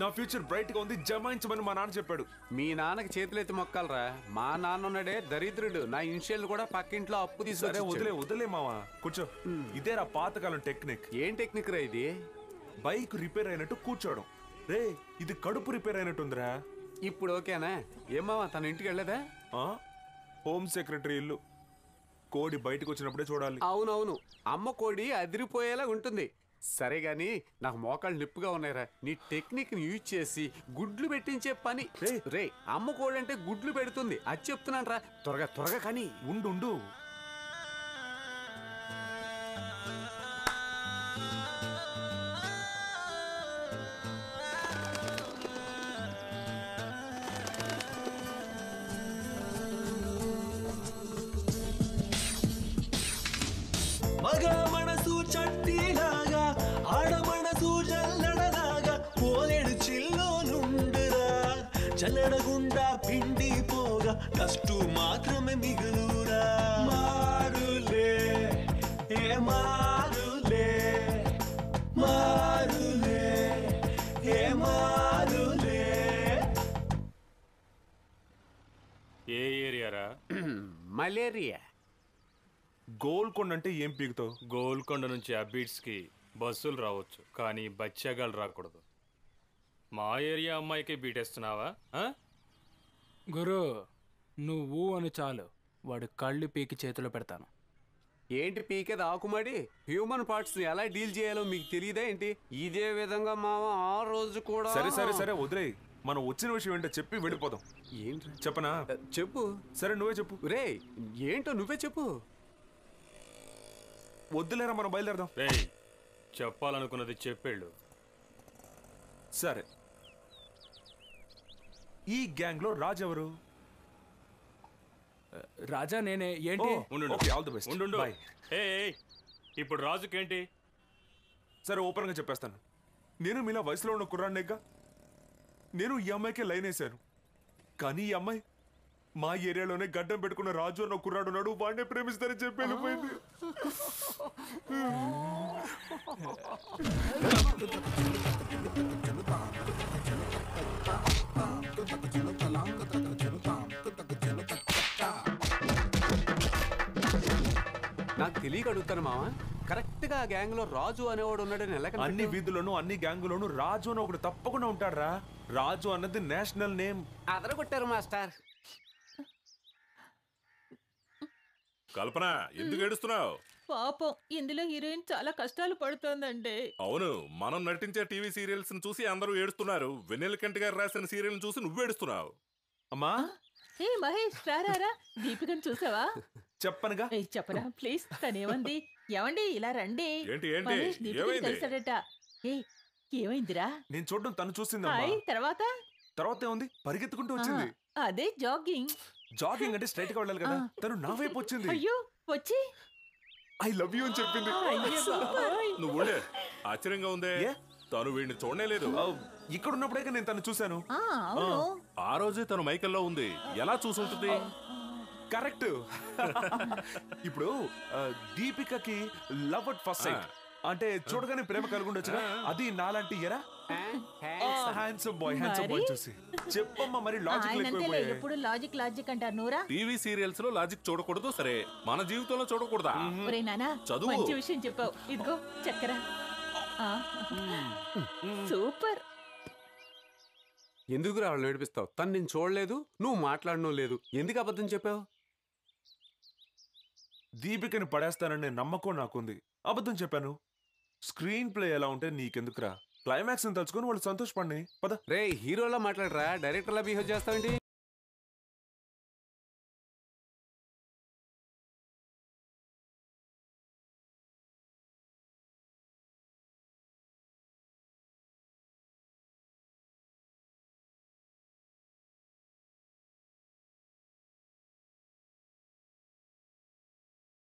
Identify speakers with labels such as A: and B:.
A: నా future bright గా ఉంది, జమాయించమని మా నాన్న చెప్పాడు.
B: మీ నాన్నకి చేతులెత్తి మొక్కాలరా. మా నాన్న ఉన్నాడే దరిద్రుడు, నా ఇన్షియల్ కూడా పక్కింట్లో అప్పు
A: సరే
B: తీసుకొచ్చి.
A: వదిలే మావా, కూర్చో. ఇదేరా పాతకాలం టెక్నిక్.
B: ఏం టెక్నిక్ రా ఇది?
A: బైక్ రిపేర్ అయినట్టు కూర్చోవడం. రే ఇది కడుపు రిపేర్ అయినట్టుందిరా.
B: ఇప్పుడు ఓకేనా? ఏమావా తన ఇంటికి వెళ్ళదా?
A: హోమ్ సెక్రటరీ ఇల్లు. కోడి బయటకు వచ్చినప్పుడే చూడాలి.
B: అవునవును, అమ్మ కోడి అదిరిపోయేలా ఉంటుంది. సరే గాని నాకు మోకాళ్ళు నిప్పుగా ఉన్నాయిరా. నీ టెక్నిక్ ని యూజ్ చేసి గుడ్లు పెట్టించే పని. రే అమ్మ కోడి అంటే గుడ్లు పెడుతుంది, అది చెప్తున్నాను రా. త్వరగా త్వరగా కానీ.
A: ఉండు.
C: మగ మనసు చట్టిలాగా, ఆడ మనసు జల్లడలాగా, పోలేడు చిల్లో నుండురా. చల్లడగుండా పిండి పోగా కష్టు మాత్రమే మిగులురా. మారులే ఏ మారులే, మారులే ఏ మారులే.
D: ఏ ఏరియారా?
B: మలేరియా.
A: గోల్కొండ అంటే ఏం పీకుతావు?
D: గోల్కొండ నుంచి అబీట్స్కి బస్సులు రావచ్చు, కానీ బచ్చాగాలు రాకూడదు. మా ఏరియా అమ్మాయికి బీటేస్తున్నావా?
E: గురు నువ్వు అని చాలు, వాడు కళ్ళు పీకి చేతిలో పెడతాను.
B: ఏంటి పీకేది ఆకుమడి? హ్యూమన్ పార్ట్స్ ఎలా డీల్ చేయాలో మీకు తెలియదా ఏంటి? ఇదే విధంగా మామ ఆ రోజు కూడా.
A: సరే వదిలే. మనం వచ్చిన విషయం ఏంటో చెప్పి వెళ్ళిపోదాం.
B: ఏంటి
A: చెప్పనా?
B: చెప్పు.
A: సరే నువ్వే చెప్పు.
B: రే ఏంటో నువ్వే చెప్పు.
A: వద్దులేరా, మనం బయలుదేరదాం.
D: రే చెప్పాలనుకున్నది చెప్పేళ్ళు.
A: సరే, ఈ గ్యాంగ్ లో రాజు ఎవరు?
E: రాజా నేనే. ఏంటి?
A: All the best.
D: ఉండు. ఇప్పుడు రాజుకేంటి?
A: సరే ఓపెన్ గా చెప్పేస్తాను. నేను మీలా వయసులో ఉన్న కుర్రాన్నేగా. నేను ఈ అమ్మాయికే లైన్ వేశాను, కానీ ఈ అమ్మాయి మా ఏరియాలోనే గడ్డం పెట్టుకున్న రాజు అన్న కుర్రాడు ఉన్నాడు, వాడినే ప్రేమిస్తారని చెప్పి వెళ్ళిపోయింది.
B: నాకు తెలియక అడుగుతాను మామ, కరెక్ట్ గా గ్యాంగ్ లో రాజు అనేవాడు ఉన్నాడని ఎలా?
A: అన్ని వీధుల్లోనూ అన్ని గ్యాంగులోనూ రాజు అని ఒకడు తప్పకుండా ఉంటాడు. రాజు అన్నది నేషనల్ నేమ్.
B: అదరగొట్టారు మాస్టర్.
F: కల్పన, ఎందుకు ఏడుస్తున్నావు?
G: పాపం ఇందులో హీరోయిన్ చాలా కష్టాలు పడుతోందండి.
F: అవును, మనం నటించే టీవీ సీరియల్స్ చూసి అందరూ ఏడుస్తున్నారు. వెన్నెల కంటి గారు రాసిన సీరియల్ చూసి నువ్వు ఏడుస్తున్నావు.
A: అమ్మా
G: ఏ మహేష్ రారా, దీపికను చూసావా?
A: చెప్పనుగా.
G: చెప్పరా ప్లీజ్. తనేమంది? ఏమండి ఇలా రండి.
F: ఏంటి
G: మహేష్ దీపికను కలిసాడట. ఏమైందిరా?
A: నేను చూడడం తను చూసింది.
G: తర్వాత
A: ఏముంది, పరిగెత్తుకుంటూ వచ్చింది.
G: అదే జాగింగ్.
A: జాగింగ్ అంటే స్ట్రైట్ గా వెళ్ళాలి కదా. తను నా వైపు వచ్చింది.
G: అయ్యో వచ్చి
A: ఐ లవ్ యూ అని చెప్పింది.
F: నువ్వు ఆశ్చర్యంగా ఉందే, తను వీడిని చూడనే లేదు.
A: ఇక్కడ ఉన్నప్పుడే నేను తను చూశాను.
F: ఆ రోజే తను మైకల్లో ఉంది, ఎలా చూసుంటుంది?
A: కరెక్ట్. ఇప్పుడు దీపికకి లవ్ అట్ ఫస్ట్ సైట్ అంటే చూడగానే ప్రేమ కలుగుండొచ్చుగా. అది నాలాంటి ఎరా హ్యాండ్సమ్ బాయ్ చూసి చెప్పమ్మా. మరి
G: ఎప్పుడు లాజిక్ అంటారు నూరా.
F: టీవీ సీరియల్స్ లో లాజిక్ చూడకూడదు, సరే మన జీవితంలో చూడకూడదా? చదువు.
G: మంచి విషయం చెప్పావు. ఇదిగో చక్కెర. సూపర్.
B: ఎందుకు రాళ్ళు ఏడిపిస్తావు? తను నేను చూడలేదు, నువ్వు మాట్లాడడం లేదు, ఎందుకు అబద్ధం చెప్పావు?
A: దీపికని పడేస్తాననే నమ్మకం నాకుంది, అబద్ధం చెప్పాను. స్క్రీన్ ప్లే ఎలా ఉంటే నీకెందుకురా? క్లైమాక్స్ తలుచుకొని వాళ్ళు సంతోషపడి పద.
B: రే హీరోలా మాట్లాడరా, డైరెక్టర్లా బిహేవ్ చేస్తావేంటి?